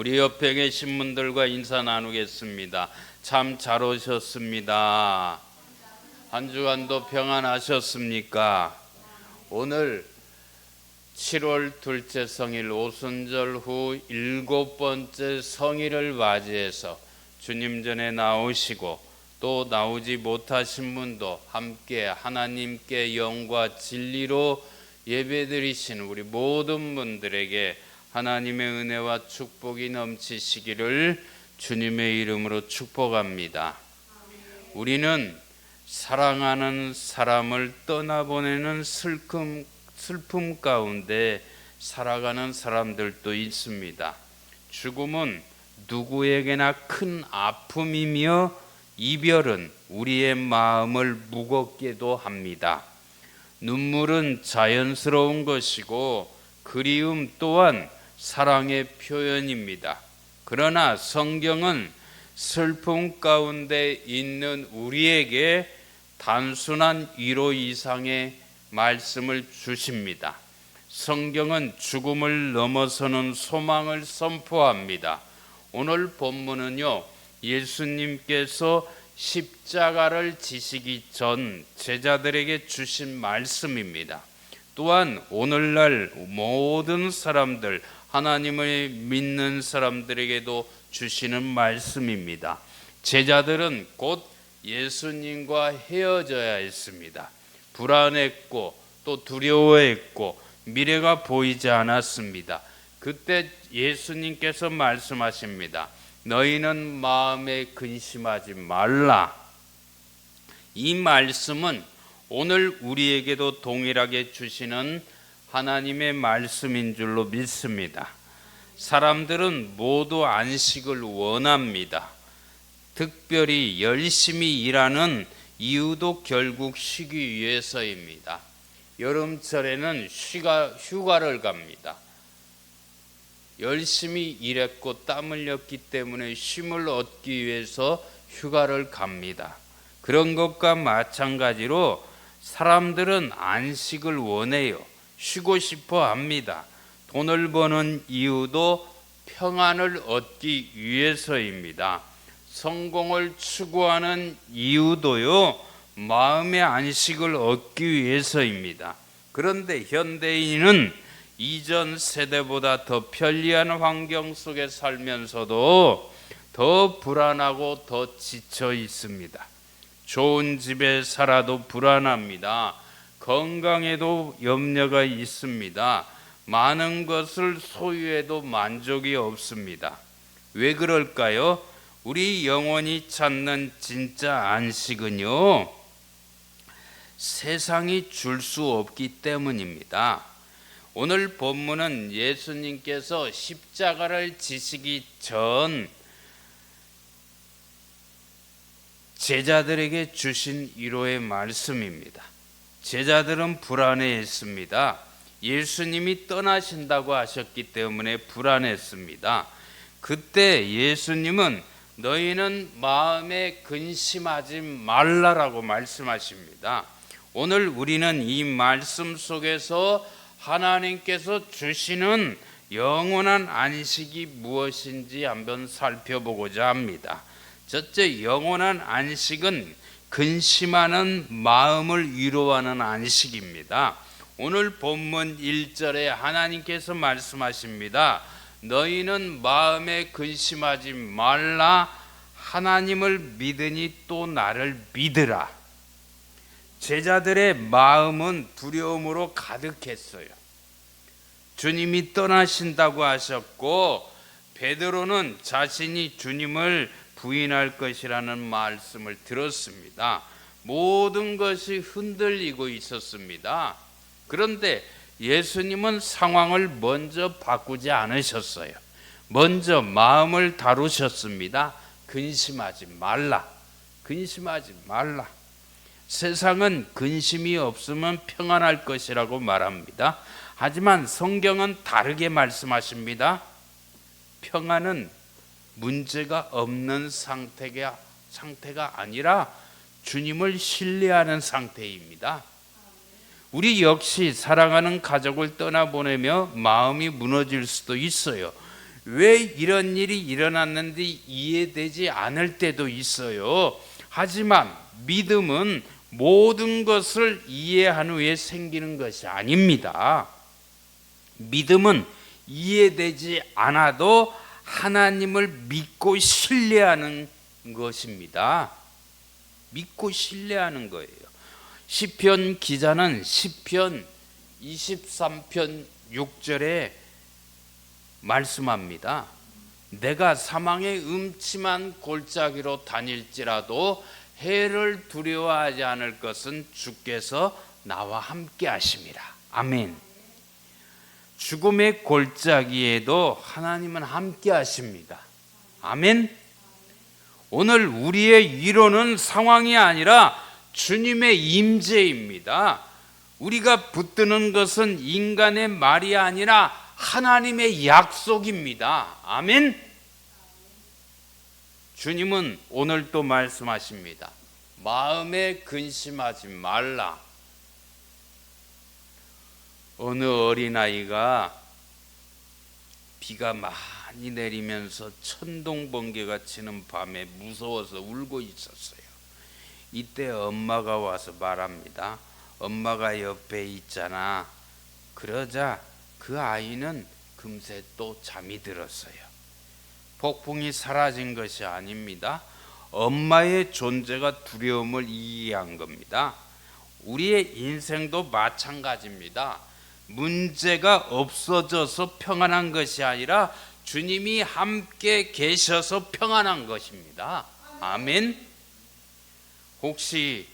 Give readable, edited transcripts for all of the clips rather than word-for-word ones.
우리 옆에 계신 분들과 인사 나누겠습니다. 참 잘 오셨습니다. 한 주간도 평안하셨습니까? 오늘 7월 둘째 성일 오순절 후 7번째 성일을 맞이해서 주님 전에 나오시고 또 나오지 못하신 분도 함께 하나님께 영과 진리로 예배드리신 우리 모든 분들에게 하나님의 은혜와 축복이 넘치시기를 주님의 이름으로 축복합니다. 우리는 사랑하는 사람을 떠나보내는 슬픔 가운데 살아가는 사람들도 있습니다. 죽음은 누구에게나 큰 아픔이며 이별은 우리의 마음을 무겁게도 합니다. 눈물은 자연스러운 것이고 그리움 또한 사랑의 표현입니다. 그러나 성경은 슬픔 가운데 있는 우리에게 단순한 위로 이상의 말씀을 주십니다. 성경은 죽음을 넘어서는 소망을 선포합니다. 오늘 본문은요, 예수님께서 십자가를 지시기 전 제자들에게 주신 말씀입니다. 또한 오늘날 모든 사람들, 하나님을 믿는 사람들에게도 주시는 말씀입니다. 제자들은 곧 예수님과 헤어져야 했습니다. 불안했고 또 두려워했고 미래가 보이지 않았습니다. 그때 예수님께서 말씀하십니다. 너희는 마음에 근심하지 말라. 이 말씀은 오늘 우리에게도 동일하게 주시는 하나님의 말씀인 줄로 믿습니다. 사람들은 모두 안식을 원합니다. 특별히 열심히 일하는 이유도 결국 쉬기 위해서입니다. 여름철에는 휴가를 갑니다. 열심히 일했고 땀 흘렸기 때문에 쉼을 얻기 위해서 휴가를 갑니다. 그런 것과 마찬가지로 사람들은 안식을 원해요. 쉬고 싶어 합니다. 돈을 버는 이유도 평안을 얻기 위해서입니다. 성공을 추구하는 이유도요, 마음의 안식을 얻기 위해서입니다. 그런데 현대인은 이전 세대보다 더 편리한 환경 속에 살면서도 더 불안하고 더 지쳐 있습니다. 좋은 집에 살아도 불안합니다. 건강에도 염려가 있습니다. 많은 것을 소유해도 만족이 없습니다. 왜 그럴까요? 우리 영혼이 찾는 진짜 안식은요, 세상이 줄 수 없기 때문입니다. 오늘 본문은 예수님께서 십자가를 지시기 전 제자들에게 주신 위로의 말씀입니다. 제자들은 불안해했습니다. 예수님이 떠나신다고 하셨기 때문에 불안했습니다. 그때 예수님은 너희는 마음에 근심하지 말라라고 말씀하십니다. 오늘 우리는 이 말씀 속에서 하나님께서 주시는 영원한 안식이 무엇인지 한번 살펴보고자 합니다. 첫째, 영원한 안식은 근심하는 마음을 위로하는 안식입니다. 오늘 본문 1절에 하나님께서 말씀하십니다. 너희는 마음에 근심하지 말라. 하나님을 믿으니 또 나를 믿으라. 제자들의 마음은 두려움으로 가득했어요. 주님이 떠나신다고 하셨고 베드로는 자신이 주님을 부인할 것이라는 말씀을 들었습니다. 모든 것이 흔들리고 있었습니다. 그런데 예수님은 상황을 먼저 바꾸지 않으셨어요. 먼저 마음을 다루셨습니다. 근심하지 말라. 근심하지 말라. 세상은 근심이 없으면 평안할 것이라고 말합니다. 하지만 성경은 다르게 말씀하십니다. 평안은 문제가 없는 상태가 아니라 주님을 신뢰하는 상태입니다. 우리 역시 사랑하는 가족을 떠나보내며 마음이 무너질 수도 있어요. 왜 이런 일이 일어났는지 이해되지 않을 때도 있어요. 하지만 믿음은 모든 것을 이해한 후에 생기는 것이 아닙니다. 믿음은 이해되지 않아도 하나님을 믿고 신뢰하는 것입니다. 믿고 신뢰하는 거예요. 시편 기자는 시편 23편 6절에 말씀합니다. 내가 사망의 음침한 골짜기로 다닐지라도 해를 두려워하지 않을 것은 주께서 나와 함께 하심이라. 아멘. 죽음의 골짜기에도 하나님은 함께 하십니다. 아멘. 오늘 우리의 위로는 상황이 아니라 주님의 임재입니다. 우리가 붙드는 것은 인간의 말이 아니라 하나님의 약속입니다. 아멘. 주님은 오늘 또 말씀하십니다. 마음에 근심하지 말라. 어느 어린아이가 비가 많이 내리면서 천둥 번개가 치는 밤에 무서워서 울고 있었어요. 이때 엄마가 와서 말합니다. 엄마가 옆에 있잖아. 그러자 그 아이는 금세 또 잠이 들었어요. 폭풍이 사라진 것이 아닙니다. 엄마의 존재가 두려움을 이해한 겁니다. 우리의 인생도 마찬가지입니다. 문제가 없어져서 평안한 것이 아니라 주님이 함께 계셔서 평안한 것입니다. 아멘. 혹시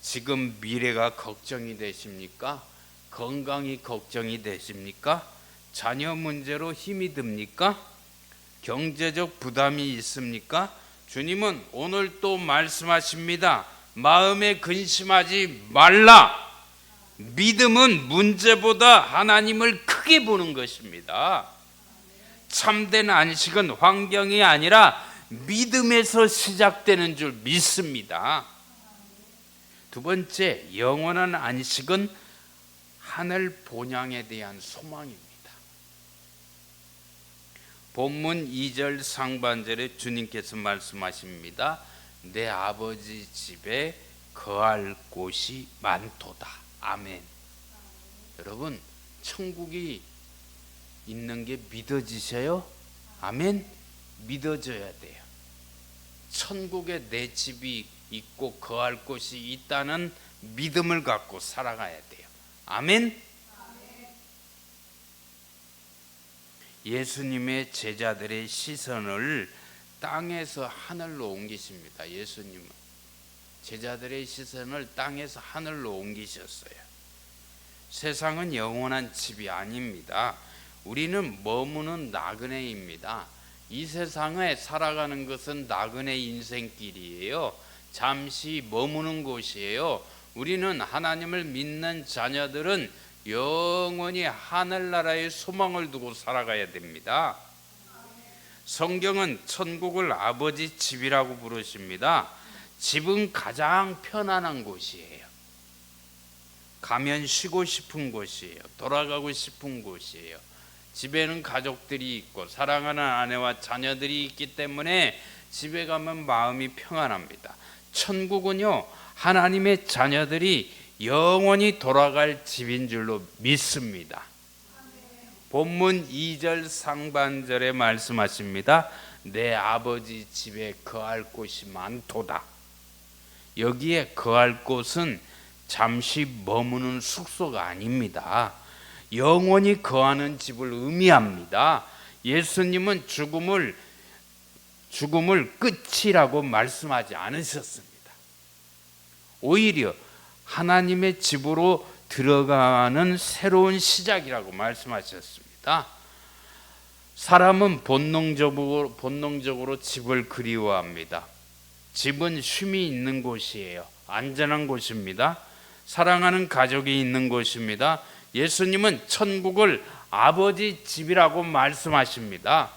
지금 미래가 걱정이 되십니까? 건강이 걱정이 되십니까? 자녀 문제로 힘이 듭니까? 경제적 부담이 있습니까? 주님은 오늘 또 말씀하십니다. 마음에 근심하지 말라. 믿음은 문제보다 하나님을 크게 보는 것입니다. 참된 안식은 환경이 아니라 믿음에서 시작되는 줄 믿습니다. 두 번째, 영원한 안식은 하늘 본향에 대한 소망입니다. 본문 2절 상반절에 주님께서 말씀하십니다. 내 아버지 집에 거할 곳이 많도다. 아멘. 여러분, 천국이 있는 게 믿어지세요? 아멘. 믿어져야 돼요. 천국에 내 집이 있고 거할 곳이 있다는 믿음을 갖고 살아가야 돼요. 아멘. 예수님의 제자들의 시선을 땅에서 하늘로 옮기십니다. 예수님은 제자들의 시선을 땅에서 하늘로 옮기셨어요. 세상은 영원한 집이 아닙니다. 우리는 머무는 나그네입니다. 이 세상에 살아가는 것은 나그네 인생길이에요. 잠시 머무는 곳이에요. 우리는 하나님을 믿는 자녀들은 영원히 하늘나라의 소망을 두고 살아가야 됩니다. 성경은 천국을 아버지 집이라고 부르십니다. 집은 가장 편안한 곳이에요. 가면 쉬고 싶은 곳이에요. 돌아가고 싶은 곳이에요. 집에는 가족들이 있고 사랑하는 아내와 자녀들이 있기 때문에 집에 가면 마음이 평안합니다. 천국은요, 하나님의 자녀들이 영원히 돌아갈 집인 줄로 믿습니다. 본문 2절 상반절에 말씀하십니다. 내 아버지 집에 거할 곳이 많도다. 여기에 거할 곳은 잠시 머무는 숙소가 아닙니다. 영원히 거하는 집을 의미합니다. 예수님은 죽음을 끝이라고 말씀하지 않으셨습니다. 오히려 하나님의 집으로 들어가는 새로운 시작이라고 말씀하셨습니다. 사람은 본능적으로 집을 그리워합니다. 집은 쉼이 있는 곳이에요. 안전한 곳입니다. 사랑하는 가족이 있는 곳입니다. 예수님은 천국을 아버지 집이라고 말씀하십니다.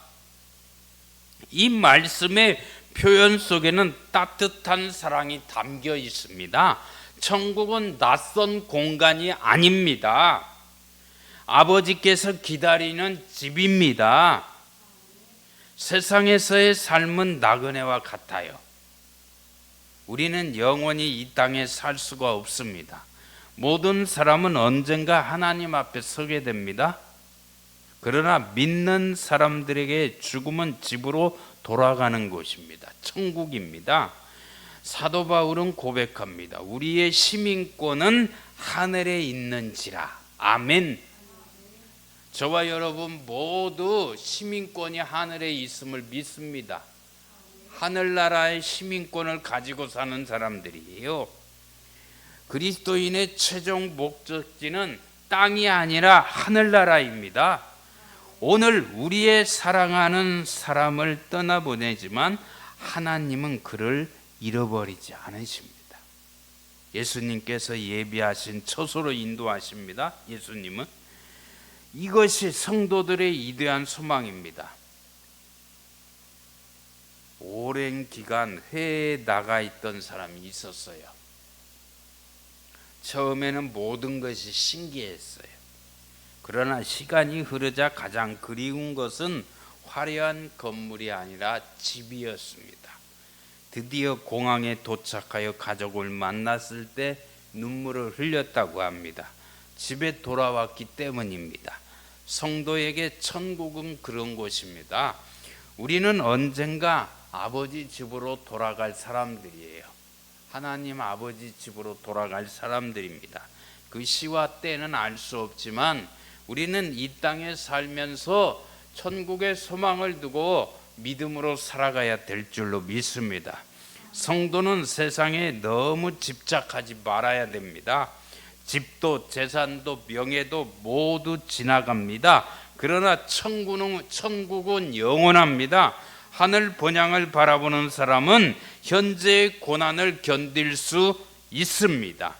이 말씀의 표현 속에는 따뜻한 사랑이 담겨 있습니다. 천국은 낯선 공간이 아닙니다. 아버지께서 기다리는 집입니다. 세상에서의 삶은 나그네와 같아요. 우리는 영원히 이 땅에 살 수가 없습니다. 모든 사람은 언젠가 하나님 앞에 서게 됩니다. 그러나 믿는 사람들에게 죽음은 집으로 돌아가는 곳입니다. 천국입니다. 사도 바울은 고백합니다. 우리의 시민권은 하늘에 있는지라. 아멘. 저와 여러분 모두 시민권이 하늘에 있음을 믿습니다. 하늘나라의 시민권을 가지고 사는 사람들이에요. 그리스도인의 최종 목적지는 땅이 아니라 하늘나라입니다. 오늘 우리의 사랑하는 사람을 떠나보내지만 하나님은 그를 잃어버리지 않으십니다. 예수님께서 예비하신 처소로 인도하십니다. 예수님은 이것이 성도들의 이대한 소망입니다. 오랜 기간 해외에 나가 있던 사람이 있었어요. 처음에는 모든 것이 신기했어요. 그러나 시간이 흐르자 가장 그리운 것은 화려한 건물이 아니라 집이었습니다. 드디어 공항에 도착하여 가족을 만났을 때 눈물을 흘렸다고 합니다. 집에 돌아왔기 때문입니다. 성도에게 천국은 그런 곳입니다. 우리는 언젠가 아버지 집으로 돌아갈 사람들이에요. 하나님 아버지 집으로 돌아갈 사람들입니다. 그 시와 때는 알 수 없지만 우리는 이 땅에 살면서 천국의 소망을 두고 믿음으로 살아가야 될 줄로 믿습니다. 성도는 세상에 너무 집착하지 말아야 됩니다. 집도 재산도 명예도 모두 지나갑니다. 그러나 천국은 영원합니다. 하늘 본향을 바라보는 사람은 현재의 고난을 견딜 수 있습니다.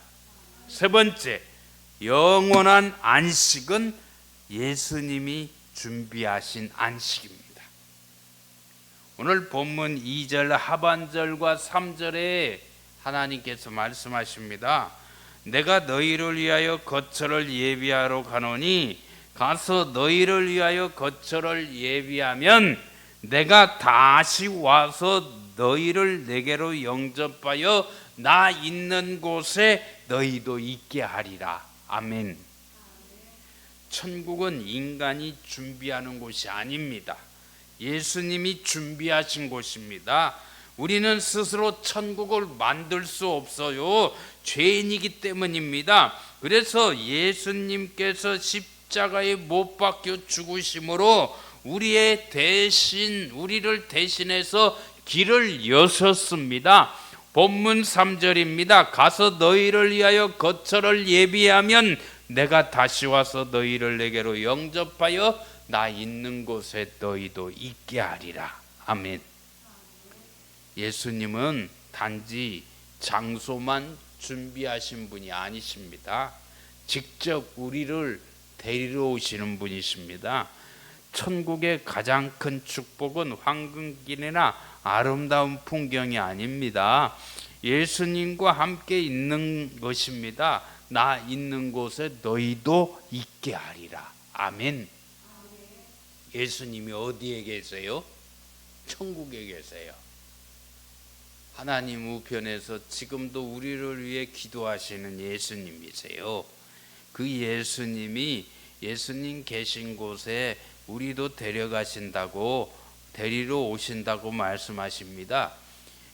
세 번째, 영원한 안식은 예수님이 준비하신 안식입니다. 오늘 본문 2절 하반절과 3절에 하나님께서 말씀하십니다. 내가 너희를 위하여 거처를 예비하러 가노니 가서 너희를 위하여 거처를 예비하면 내가 다시 와서 너희를 내게로 영접하여 나 있는 곳에 너희도 있게 하리라. 아멘. 천국은 인간이 준비하는 곳이 아닙니다. 예수님이 준비하신 곳입니다. 우리는 스스로 천국을 만들 수 없어요. 죄인이기 때문입니다. 그래서 예수님께서 십자가에 못 박혀 죽으심으로 우리를 대신해서 길을 여셨습니다. 본문 3절입니다. 가서 너희를 위하여 거처를 예비하면 내가 다시 와서 너희를 내게로 영접하여 나 있는 곳에 너희도 있게 하리라. 아멘. 예수님은 단지 장소만 준비하신 분이 아니십니다. 직접 우리를 데리러 오시는 분이십니다. 천국의 가장 큰 축복은 황금길이나 아름다운 풍경이 아닙니다. 예수님과 함께 있는 것입니다. 나 있는 곳에 너희도 있게 하리라. 아멘. 예수님이 어디에 계세요? 천국에 계세요. 하나님 우편에서 지금도 우리를 위해 기도하시는 예수님이세요. 그 예수님이 예수님 계신 곳에 우리도 데려가신다고, 데리러 오신다고 말씀하십니다.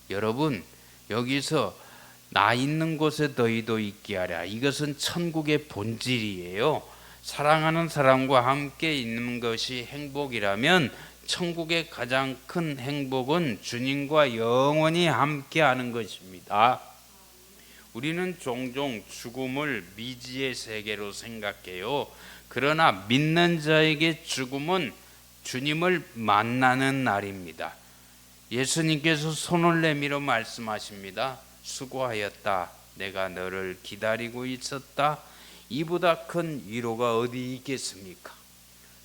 여러분, 여기서 나 있는 곳에 너희도 있게 하라. 이것은 천국의 본질이에요. 사랑하는 사람과 함께 있는 것이 행복이라면 천국의 가장 큰 행복은 주님과 영원히 함께 하는 것입니다. 우리는 종종 죽음을 미지의 세계로 생각해요. 그러나 믿는 자에게 죽음은 주님을 만나는 날입니다. 예수님께서 손을 내밀어 말씀하십니다. 수고하였다. 내가 너를 기다리고 있었다. 이보다 큰 위로가 어디 있겠습니까?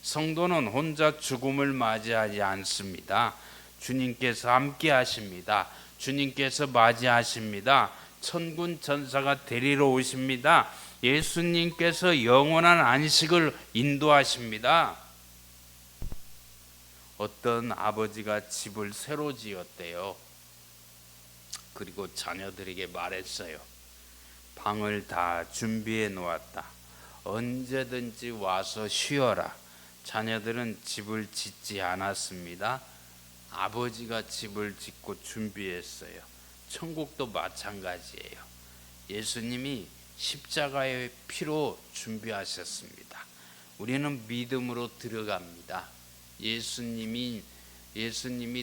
성도는 혼자 죽음을 맞이하지 않습니다. 주님께서 함께 하십니다. 주님께서 맞이하십니다. 천군 천사가 데리러 오십니다. 예수님께서 영원한 안식을 인도하십니다. 어떤 아버지가 집을 새로 지었대요. 그리고 자녀들에게 말했어요. 방을 다 준비해 놓았다. 언제든지 와서 쉬어라. 자녀들은 집을 짓지 않았습니다. 아버지가 집을 짓고 준비했어요. 천국도 마찬가지예요. 예수님이 십자가의 피로 준비하셨습니다. 우리는 믿음으로 들어갑니다. 예수님이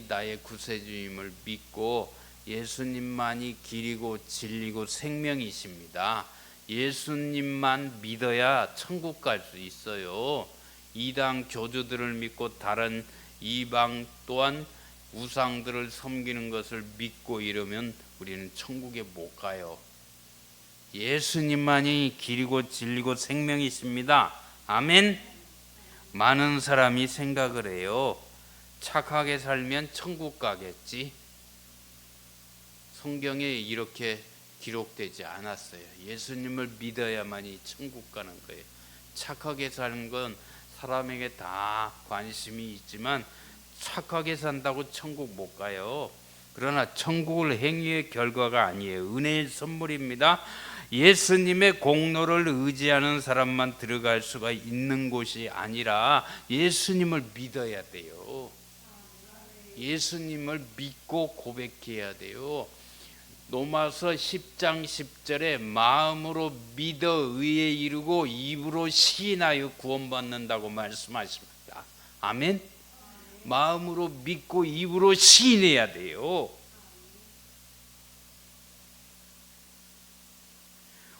나의 구세주임을 믿고 예수님만이 길이고 진리고 생명이십니다. 예수님만 믿어야 천국 갈 수 있어요. 이방 교주들을 믿고 다른 이방 또한 우상들을 섬기는 것을 믿고 이러면 우리는 천국에 못 가요. 예수님만이 길이고 진리고 생명이십니다. 아멘. 많은 사람이 생각을 해요. 착하게 살면 천국 가겠지. 성경에 이렇게 기록되지 않았어요. 예수님을 믿어야만이 천국 가는 거예요. 착하게 사는 건 사람에게 다 관심이 있지만 착하게 산다고 천국 못 가요. 그러나 천국을 행위의 결과가 아니에요. 은혜의 선물입니다. 예수님의 공로를 의지하는 사람만 들어갈 수가 있는 곳이 아니라 예수님을 믿어야 돼요. 예수님을 믿고 고백해야 돼요. 로마서 10장 10절에 마음으로 믿어 의에 이르고 입으로 시인하여 구원받는다고 말씀하십니다. 아멘. 마음으로 믿고 입으로 시인해야 돼요.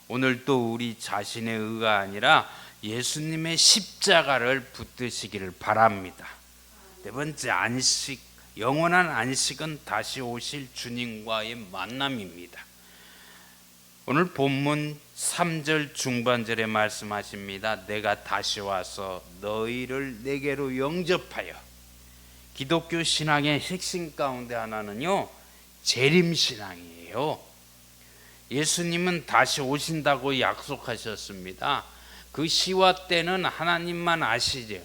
오늘 또 우리 자신의 의가 아니라 예수님의 십자가를 붙드시기를 바랍니다. 네 번째, 안식. 영원한 안식은 다시 오실 주님과의 만남입니다. 오늘 본문 3절 중반절에 말씀하십니다. 내가 다시 와서 너희를 내게로 영접하여. 기독교 신앙의 핵심 가운데 하나는요, 재림신앙이에요. 예수님은 다시 오신다고 약속하셨습니다. 그 시와 때는 하나님만 아시죠.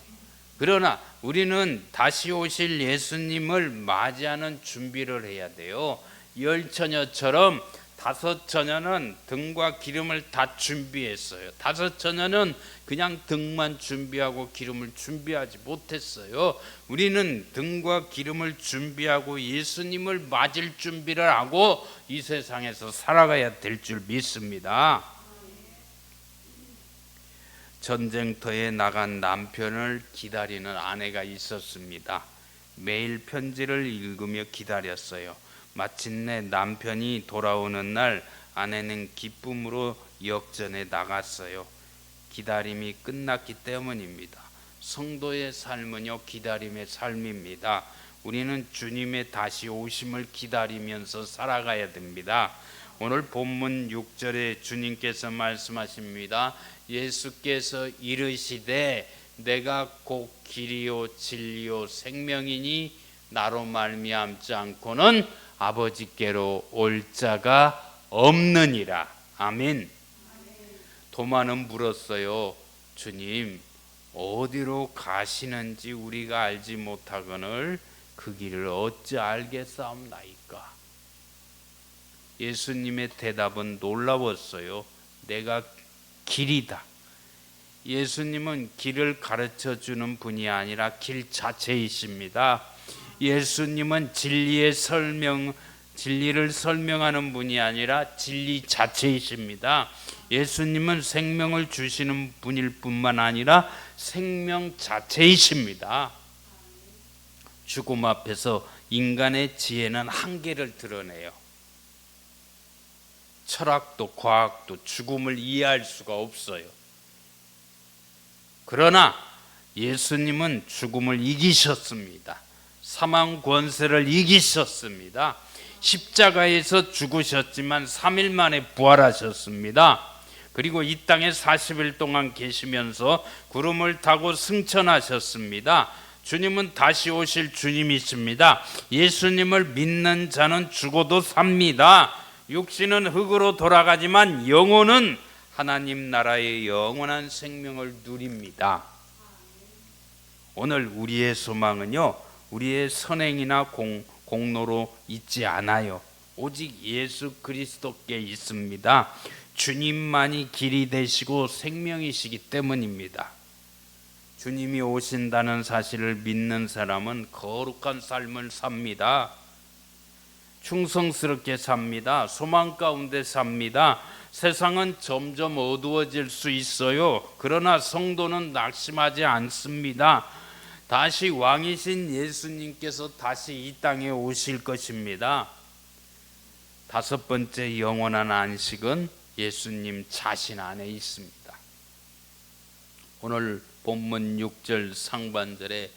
그러나 우리는 다시 오실 예수님을 맞이하는 준비를 해야 돼요. 열 처녀처럼 다섯 처녀는 등과 기름을 다 준비했어요. 다섯 처녀는 그냥 등만 준비하고 기름을 준비하지 못했어요. 우리는 등과 기름을 준비하고 예수님을 맞을 준비를 하고 이 세상에서 살아가야 될 줄 믿습니다. 전쟁터에 나간 남편을 기다리는 아내가 있었습니다. 매일 편지를 읽으며 기다렸어요. 마침내 남편이 돌아오는 날 아내는 기쁨으로 역전에 나갔어요. 기다림이 끝났기 때문입니다. 성도의 삶은요, 기다림의 삶입니다. 우리는 주님의 다시 오심을 기다리면서 살아가야 됩니다. 오늘 본문 6절에 주님께서 말씀하십니다. 예수께서 이르시되 내가 곧 길이요 진리요 생명이니 나로 말미암지 않고는 아버지께로 올 자가 없느니라. 아멘. 도마는 물었어요. 주님, 어디로 가시는지 우리가 알지 못하거늘 그 길을 어찌 알겠사옵나이까. 예수님의 대답은 놀라웠어요. 내가 길이다. 예수님은 길을 가르쳐 주는 분이 아니라 길 자체이십니다. 예수님은 진리를 설명하는 분이 아니라 진리 자체이십니다. 예수님은 생명을 주시는 분일 뿐만 아니라 생명 자체이십니다. 죽음 앞에서 인간의 지혜는 한계를 드러내요. 철학도 과학도 죽음을 이해할 수가 없어요. 그러나 예수님은 죽음을 이기셨습니다. 사망 권세를 이기셨습니다. 십자가에서 죽으셨지만 3일 만에 부활하셨습니다. 그리고 이 땅에 40일 동안 계시면서 구름을 타고 승천하셨습니다. 주님은 다시 오실 주님이십니다. 예수님을 믿는 자는 죽어도 삽니다. 육신은 흙으로 돌아가지만 영혼은 하나님 나라의 영원한 생명을 누립니다. 오늘 우리의 소망은요, 우리의 선행이나 공로로 있지 않아요. 오직 예수 그리스도께 있습니다. 주님만이 길이 되시고 생명이시기 때문입니다. 주님이 오신다는 사실을 믿는 사람은 거룩한 삶을 삽니다. 충성스럽게 삽니다. 소망 가운데 삽니다. 세상은 점점 어두워질 수 있어요. 그러나 성도는 낙심하지 않습니다. 다시 왕이신 예수님께서 다시 이 땅에 오실 것입니다. 다섯 번째 영원한 안식은 예수님 자신 안에 있습니다. 오늘 본문 6절 상반절에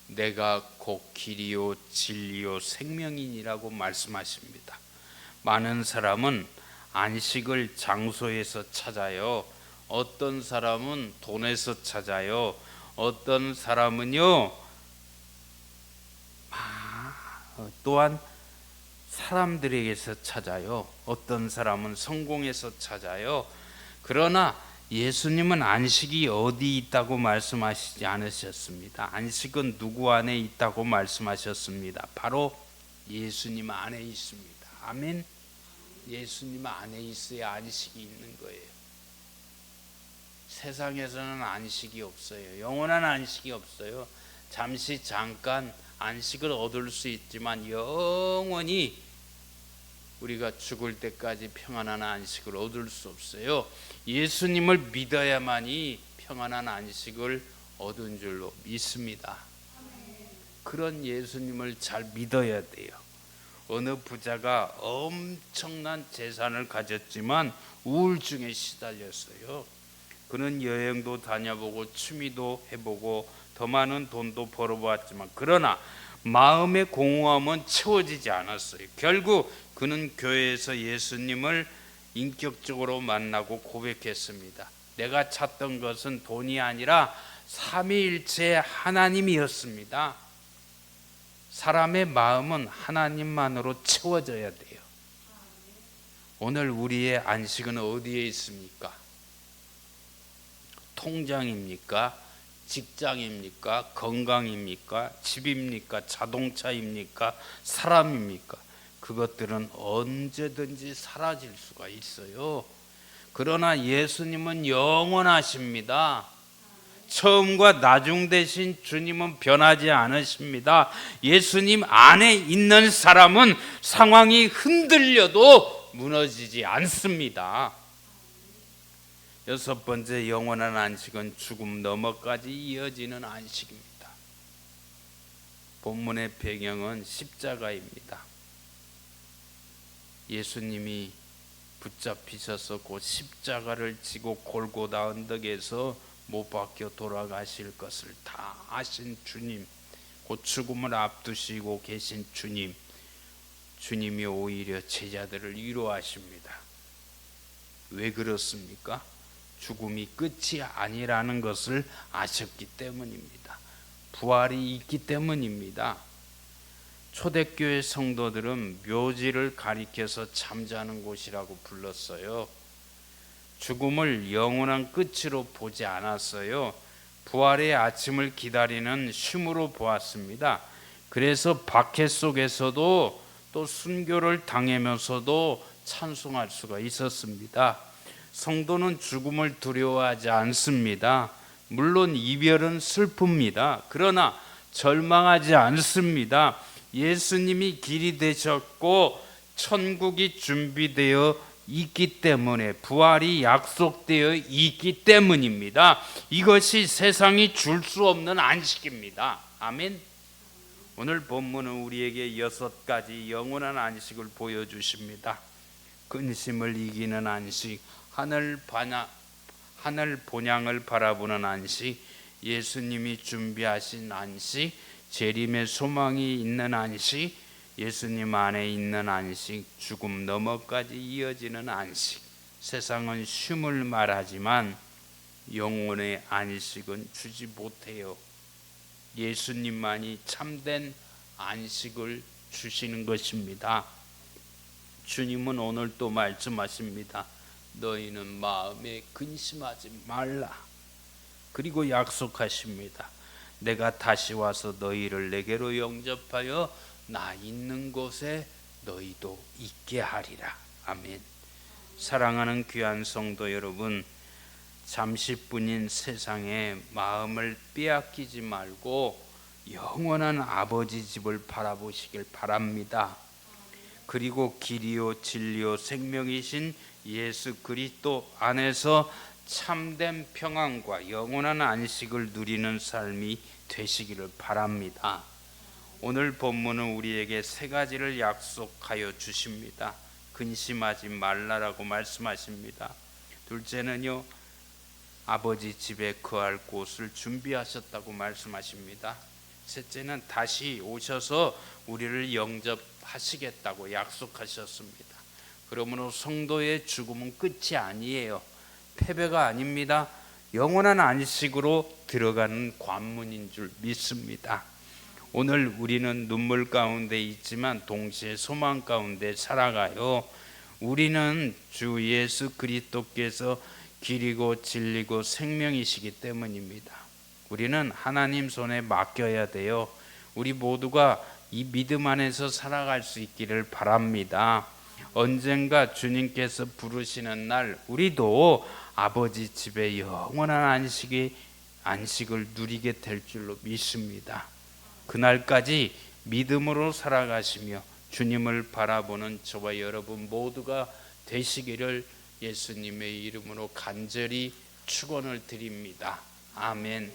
내가 곧 길이요 진리요 생명이니라고 말씀하십니다. 많은 사람은 안식을 장소에서 찾아요. 어떤 사람은 돈에서 찾아요. 어떤 사람은요 또한 사람들에게서 찾아요. 어떤 사람은 성공에서 찾아요. 그러나 예수님은 안식이 어디 있다고 말씀하시지 않으셨습니다. 안식은 누구 안에 있다고 말씀하셨습니다. 바로 예수님 안에 있습니다. 아멘. 예수님 안에 있어야 안식이 있는 거예요. 세상에서는 안식이 없어요. 영원한 안식이 없어요. 잠시 잠깐 안식을 얻을 수 있지만 영원히 우리가 죽을 때까지 평안한 안식을 얻을 수 없어요. 예수님을 믿어야만이 평안한 안식을 얻은 줄로 믿습니다. 그런 예수님을 잘 믿어야 돼요. 어느 부자가 엄청난 재산을 가졌지만 우울증에 시달렸어요. 그는 여행도 다녀보고 취미도 해보고 더 많은 돈도 벌어보았지만 그러나 마음의 공허함은 채워지지 않았어요. 결국 그는 교회에서 예수님을 인격적으로 만나고 고백했습니다. 내가 찾던 것은 돈이 아니라 삼위일체의 하나님이었습니다. 사람의 마음은 하나님만으로 채워져야 돼요. 오늘 우리의 안식은 어디에 있습니까? 통장입니까? 직장입니까? 건강입니까? 집입니까? 자동차입니까? 사람입니까? 그것들은 언제든지 사라질 수가 있어요. 그러나 예수님은 영원하십니다. 처음과 나중 되신 주님은 변하지 않으십니다. 예수님 안에 있는 사람은 상황이 흔들려도 무너지지 않습니다. 여섯 번째 영원한 안식은 죽음 너머까지 이어지는 안식입니다. 본문의 배경은 십자가입니다. 예수님이 붙잡히셔서 곧 십자가를 지고 골고다 언덕에서 못 박혀 돌아가실 것을 다 아신 주님, 곧 죽음을 앞두시고 계신 주님, 주님이 오히려 제자들을 위로하십니다. 왜 그렇습니까? 죽음이 끝이 아니라는 것을 아셨기 때문입니다. 부활이 있기 때문입니다. 초대교회 성도들은 묘지를 가리켜서 잠자는 곳이라고 불렀어요. 죽음을 영원한 끝으로 보지 않았어요. 부활의 아침을 기다리는 쉼으로 보았습니다. 그래서 박해 속에서도 또 순교를 당하면서도 찬송할 수가 있었습니다. 성도는 죽음을 두려워하지 않습니다. 물론 이별은 슬픕니다. 그러나 절망하지 않습니다. 예수님이 길이 되셨고 천국이 준비되어 있기 때문에, 부활이 약속되어 있기 때문입니다. 이것이 세상이 줄 수 없는 안식입니다. 아멘. 오늘 본문은 우리에게 6가지 영원한 안식을 보여주십니다. 근심을 이기는 안식, 하늘 본향을 바라보는 안식, 예수님이 준비하신 안식, 재림의 소망이 있는 안식, 예수님 안에 있는 안식, 죽음 너머까지 이어지는 안식. 세상은 쉼을 말하지만 영혼의 안식은 주지 못해요. 예수님만이 참된 안식을 주시는 것입니다. 주님은 오늘 또 말씀하십니다. 너희는 마음에 근심하지 말라. 그리고 약속하십니다. 내가 다시 와서 너희를 내게로 영접하여 나 있는 곳에 너희도 있게 하리라. 아멘. 사랑하는 귀한 성도 여러분, 잠시뿐인 세상에 마음을 빼앗기지 말고 영원한 아버지 집을 바라보시길 바랍니다. 그리고 길이요 진리요 생명이신 예수 그리스도 안에서 참된 평안과 영원한 안식을 누리는 삶이 되시기를 바랍니다. 오늘 본문은 우리에게 세 가지를 약속하여 주십니다. 근심하지 말라라고 말씀하십니다. 둘째는요, 아버지 집에 거할 곳을 준비하셨다고 말씀하십니다. 셋째는 다시 오셔서 우리를 영접하시겠다고 약속하셨습니다. 그러므로 성도의 죽음은 끝이 아니에요. 패배가 아닙니다. 영원한 안식으로 들어가는 관문인 줄 믿습니다. 오늘 우리는 눈물 가운데 있지만 동시에 소망 가운데 살아가요. 우리는 주 예수 그리스도께서 길이고 진리고 생명이시기 때문입니다. 우리는 하나님 손에 맡겨야 돼요. 우리 모두가 이 믿음 안에서 살아갈 수 있기를 바랍니다. 언젠가 주님께서 부르시는 날 우리도 아버지 집에 영원한 안식을 누리게 될 줄로 믿습니다. 그날까지 믿음으로 살아가시며 주님을 바라보는 저와 여러분 모두가 되시기를 예수님의 이름으로 간절히 축원을 드립니다. 아멘.